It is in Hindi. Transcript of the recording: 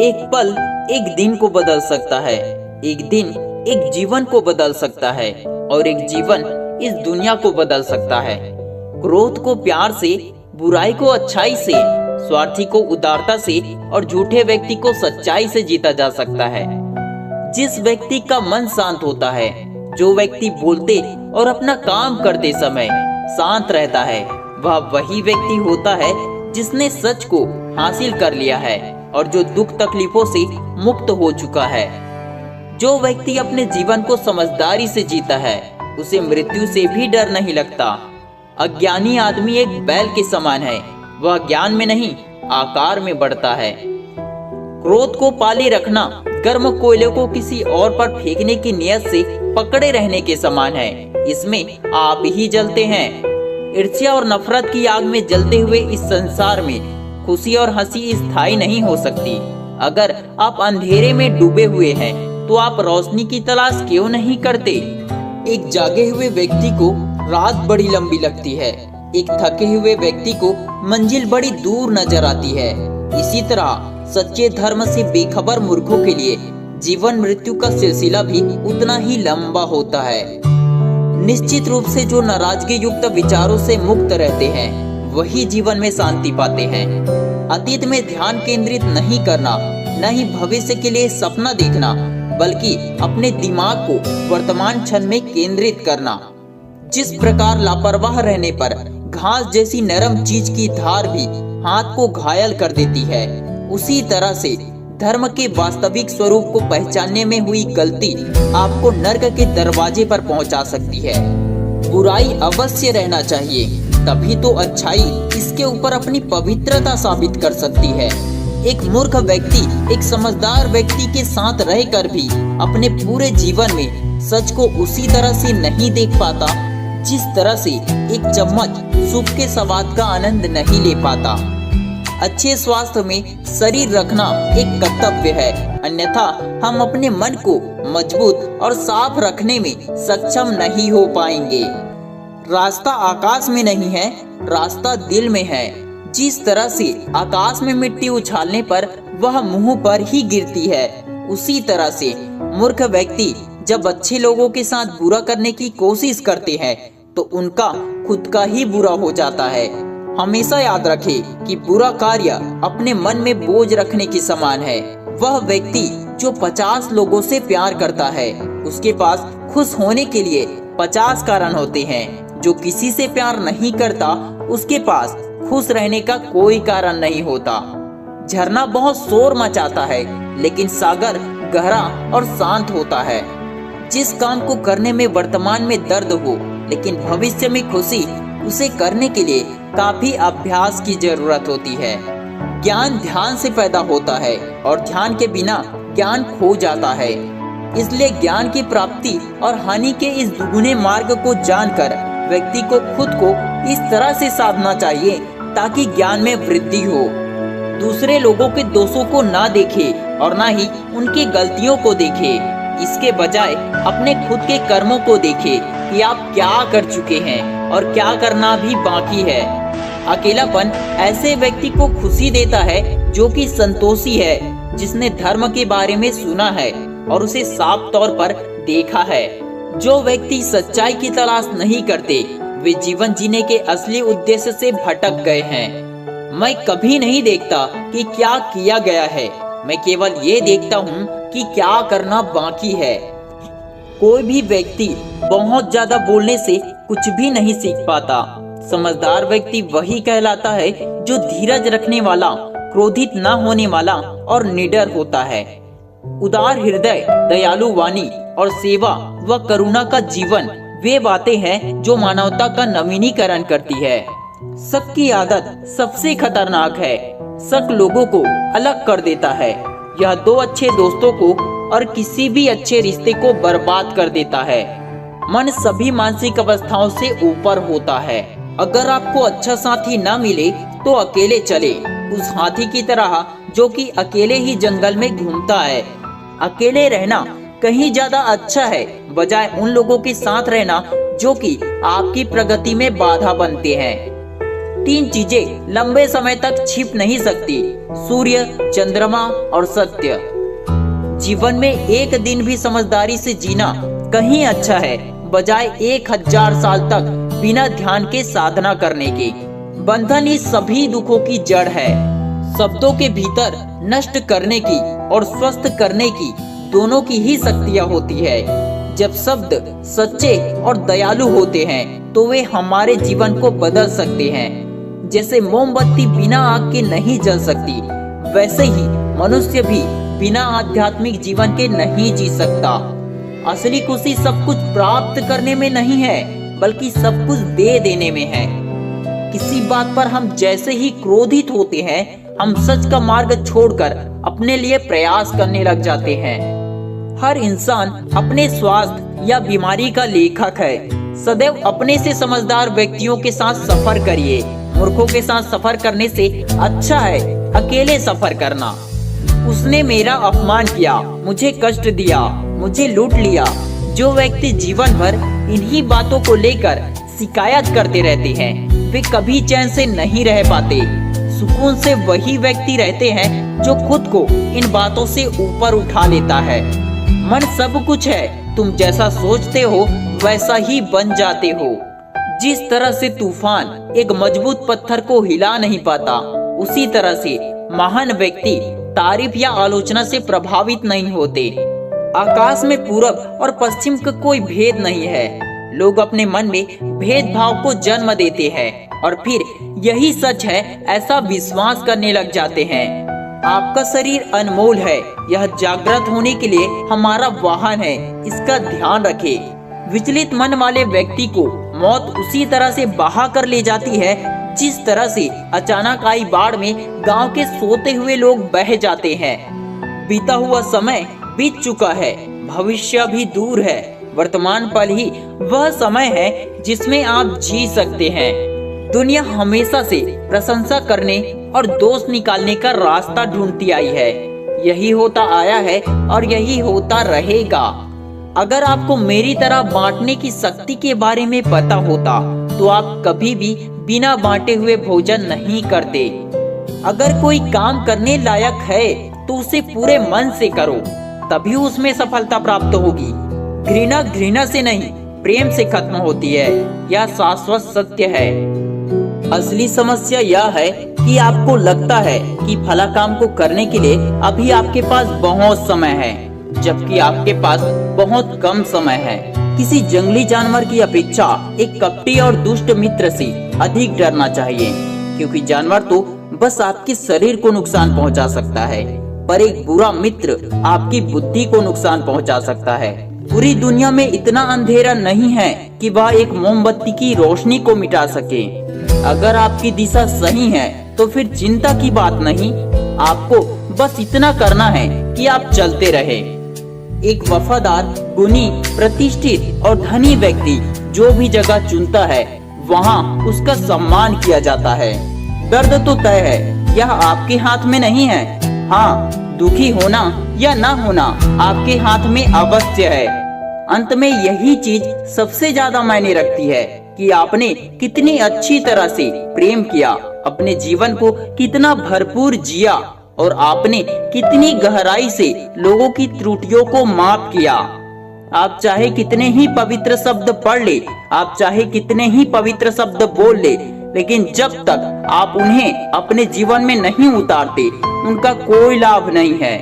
एक पल एक दिन को बदल सकता है, एक दिन एक जीवन को बदल सकता है और एक जीवन इस दुनिया को बदल सकता है। क्रोध को प्यार से, बुराई को अच्छाई से, स्वार्थी को उदारता से और झूठे व्यक्ति को सच्चाई से जीता जा सकता है। जिस व्यक्ति का मन शांत होता है, जो व्यक्ति बोलते और अपना काम करते समय शांत रहता है, वह वही व्यक्ति होता है जिसने सच को हासिल कर लिया है और जो दुख तकलीफों से मुक्त हो चुका है। जो व्यक्ति अपने जीवन को समझदारी से जीता है, उसे मृत्यु से भी डर नहीं लगता। अज्ञानी आदमी एक बैल के समान है, वह ज्ञान में नहीं आकार में बढ़ता है। क्रोध को पाले रखना गर्म कोयले को किसी और पर फेंकने की नियत से पकड़े रहने के समान है, इसमें आप ही जलते हैं। ईर्ष्या और नफरत की आग में जलते हुए इस संसार में खुशी और हंसी स्थायी नहीं हो सकती। अगर आप अंधेरे में डूबे हुए हैं तो आप रोशनी की तलाश क्यों नहीं करते? एक जागे हुए व्यक्ति को रात बड़ी लंबी लगती है, एक थके हुए व्यक्ति को मंजिल बड़ी दूर नजर आती है। इसी तरह सच्चे धर्म से बेखबर मूर्खों के लिए जीवन मृत्यु का सिलसिला भी उतना ही लंबा होता है। निश्चित रूप से जो नाराजगी युक्त विचारों से मुक्त रहते हैं, वही जीवन में शांति पाते हैं। अतीत में ध्यान केंद्रित नहीं करना, न ही भविष्य के लिए सपना देखना, बल्कि अपने दिमाग को वर्तमान क्षण में केंद्रित करना। जिस प्रकार लापरवाह रहने पर घास जैसी नरम चीज की धार भी हाथ को घायल कर देती है, उसी तरह से धर्म के वास्तविक स्वरूप को पहचानने में हुई गलती आपको नर्क के दरवाजे पर पहुंचा सकती है। बुराई अवश्य रहना चाहिए, तभी तो अच्छाई इसके ऊपर अपनी पवित्रता साबित कर सकती है। एक मूर्ख व्यक्ति एक समझदार व्यक्ति के साथ रहकर भी अपने पूरे जीवन में सच को उसी तरह से नहीं देख पाता जिस तरह से एक चम्मच सूप के स्वाद का आनंद नहीं ले पाता। अच्छे स्वास्थ्य में शरीर रखना एक कर्तव्य है, अन्यथा हम अपने मन को मजबूत और साफ रखने में सक्षम नहीं हो पाएंगे। रास्ता आकाश में नहीं है, रास्ता दिल में है। जिस तरह से आकाश में मिट्टी उछालने पर वह मुंह पर ही गिरती है, उसी तरह से मूर्ख व्यक्ति जब अच्छे लोगों के साथ बुरा करने की कोशिश करते हैं तो उनका खुद का ही बुरा हो जाता है। हमेशा याद रखें कि बुरा कार्य अपने मन में बोझ रखने के समान है। वह व्यक्ति जो 50 लोगों से प्यार करता है, उसके पास खुश होने के लिए 50 कारण होते हैं। जो किसी से प्यार नहीं करता, उसके पास खुश रहने का कोई कारण नहीं होता। झरना बहुत शोर मचाता है, लेकिन सागर गहरा और शांत होता है। जिस काम को करने में वर्तमान में दर्द हो, लेकिन भविष्य में खुशी, उसे करने के लिए काफी अभ्यास की जरूरत होती है। ज्ञान ध्यान से पैदा होता है और ध्यान के बिना ज्ञान खो जाता है। इसलिए ज्ञान की प्राप्ति और हानि के इस दुगुने मार्ग को जानकर व्यक्ति को खुद को इस तरह से साधना चाहिए ताकि ज्ञान में वृद्धि हो। दूसरे लोगों के दोषों को ना देखे और ना ही उनकी गलतियों को देखे। इसके बजाय अपने खुद के कर्मों को देखे कि आप क्या कर चुके हैं और क्या करना भी बाकी है। अकेलापन ऐसे व्यक्ति को खुशी देता है जो कि संतोषी है, जिसने धर्म के बारे में सुना है और उसे साफ तौर पर देखा है। जो व्यक्ति सच्चाई की तलाश नहीं करते, वे जीवन जीने के असली उद्देश्य से भटक गए हैं। मैं कभी नहीं देखता कि क्या किया गया है, मैं केवल ये देखता हूँ कि क्या करना बाकी है। कोई भी व्यक्ति बहुत ज्यादा बोलने से कुछ भी नहीं सीख पाता। समझदार व्यक्ति वही कहलाता है जो धीरज रखने वाला, क्रोधित न होने वाला और निडर होता है। उदार हृदय, दयालु वाणी और सेवा व करुणा का जीवन वे बातें हैं जो मानवता का नवीनीकरण करती है। शक की आदत सबसे खतरनाक है। शक लोगों को अलग कर देता है। यह दो अच्छे दोस्तों को और किसी भी अच्छे रिश्ते को बर्बाद कर देता है। मन सभी मानसिक अवस्थाओं से ऊपर होता है। अगर आपको अच्छा साथी न मिले तो अकेले चले, उस हाथी की तरह जो कि अकेले ही जंगल में घूमता है। अकेले रहना कहीं ज्यादा अच्छा है बजाय उन लोगों के साथ रहना जो कि आपकी प्रगति में बाधा बनते हैं। तीन चीजें लंबे समय तक छिप नहीं सकती, सूर्य, चंद्रमा और सत्य। जीवन में एक दिन भी समझदारी से जीना कहीं अच्छा है, बजाय 1000 साल तक बिना ध्यान के साधना करने के। बंधन ही सभी दुखों की जड़ है। शब्दों के भीतर नष्ट करने की और स्वस्थ करने की दोनों की ही शक्तियाँ होती है। जब शब्द सच्चे और दयालु होते हैं तो वे हमारे जीवन को बदल सकते हैं। जैसे मोमबत्ती बिना आग के नहीं जल सकती, वैसे ही मनुष्य भी बिना आध्यात्मिक जीवन के नहीं जी सकता। असली खुशी सब कुछ प्राप्त करने में नहीं है, बल्कि सब कुछ दे देने में है। किसी बात पर हम जैसे ही क्रोधित होते हैं, हम सच का मार्ग छोड़कर अपने लिए प्रयास करने लग जाते हैं। हर इंसान अपने स्वास्थ्य या बीमारी का लेखक है। सदैव अपने से समझदार व्यक्तियों के साथ सफर करिए। मूर्खों के साथ सफर करने से अच्छा है अकेले सफर करना। उसने मेरा अपमान किया, मुझे कष्ट दिया, मुझे लूट लिया। जो व्यक्ति जीवन भर इन्हीं बातों को लेकर शिकायत करते रहते हैं, वे कभी चैन से नहीं रह पाते। सुकून से वही व्यक्ति रहते हैं जो खुद को इन बातों से ऊपर उठा लेता है। मन सब कुछ है, तुम जैसा सोचते हो वैसा ही बन जाते हो। जिस तरह से तूफान एक मजबूत पत्थर को हिला नहीं पाता, उसी तरह से महान व्यक्ति तारीफ या आलोचना से प्रभावित नहीं होते। आकाश में पूरब और पश्चिम का कोई भेद नहीं है। लोग अपने मन में भेदभाव को जन्म देते हैं और फिर यही सच है ऐसा विश्वास करने लग जाते हैं। आपका शरीर अनमोल है, यह जागृत होने के लिए हमारा वाहन है, इसका ध्यान रखें। विचलित मन वाले व्यक्ति को मौत उसी तरह से बहा कर ले जाती है जिस तरह से अचानक आई बाढ़ में गांव के सोते हुए लोग बह जाते हैं। बीता हुआ समय बीत चुका है, भविष्य भी दूर है। वर्तमान पल ही वह समय है जिसमें आप जी सकते हैं। दुनिया हमेशा से प्रशंसा करने और दोष निकालने का रास्ता ढूंढती आई है। यही होता आया है और यही होता रहेगा। अगर आपको मेरी तरह बांटने की शक्ति के बारे में पता होता तो आप कभी भी बिना बांटे हुए भोजन नहीं करते। अगर कोई काम करने लायक है तो उसे पूरे मन से करो, तभी उसमें सफलता प्राप्त होगी। घृणा घृणा से नहीं, प्रेम से खत्म होती है। यह शाश्वत सत्य है। असली समस्या यह है कि आपको लगता है कि फला काम को करने के लिए अभी आपके पास बहुत समय है, जबकि आपके पास बहुत कम समय है। किसी जंगली जानवर की अपेक्षा एक कपटी और दुष्ट मित्र से अधिक डरना चाहिए, क्योंकि जानवर तो बस आपके शरीर को नुकसान पहुंचा सकता है, पर एक बुरा मित्र आपकी बुद्धि को नुकसान पहुंचा सकता है। पूरी दुनिया में इतना अंधेरा नहीं है कि वह एक मोमबत्ती की रोशनी को मिटा सके। अगर आपकी दिशा सही है तो फिर चिंता की बात नहीं, आपको बस इतना करना है कि आप चलते रहे। एक वफादार, गुणी, प्रतिष्ठित और धनी व्यक्ति जो भी जगह चुनता है वहाँ उसका सम्मान किया जाता है। दर्द तो तय है, यह आपके हाथ में नहीं है। हाँ, दुखी होना या ना होना आपके हाथ में अवश्य है। अंत में यही चीज सबसे ज्यादा मायने रखती है कि आपने कितनी अच्छी तरह से प्रेम किया, अपने जीवन को कितना भरपूर जिया और आपने कितनी गहराई से लोगों की त्रुटियों को माफ किया। आप चाहे कितने ही पवित्र शब्द पढ़ ले, आप चाहे कितने ही पवित्र शब्द बोल ले, लेकिन जब तक आप उन्हें अपने जीवन में नहीं उतारते, उनका कोई लाभ नहीं है।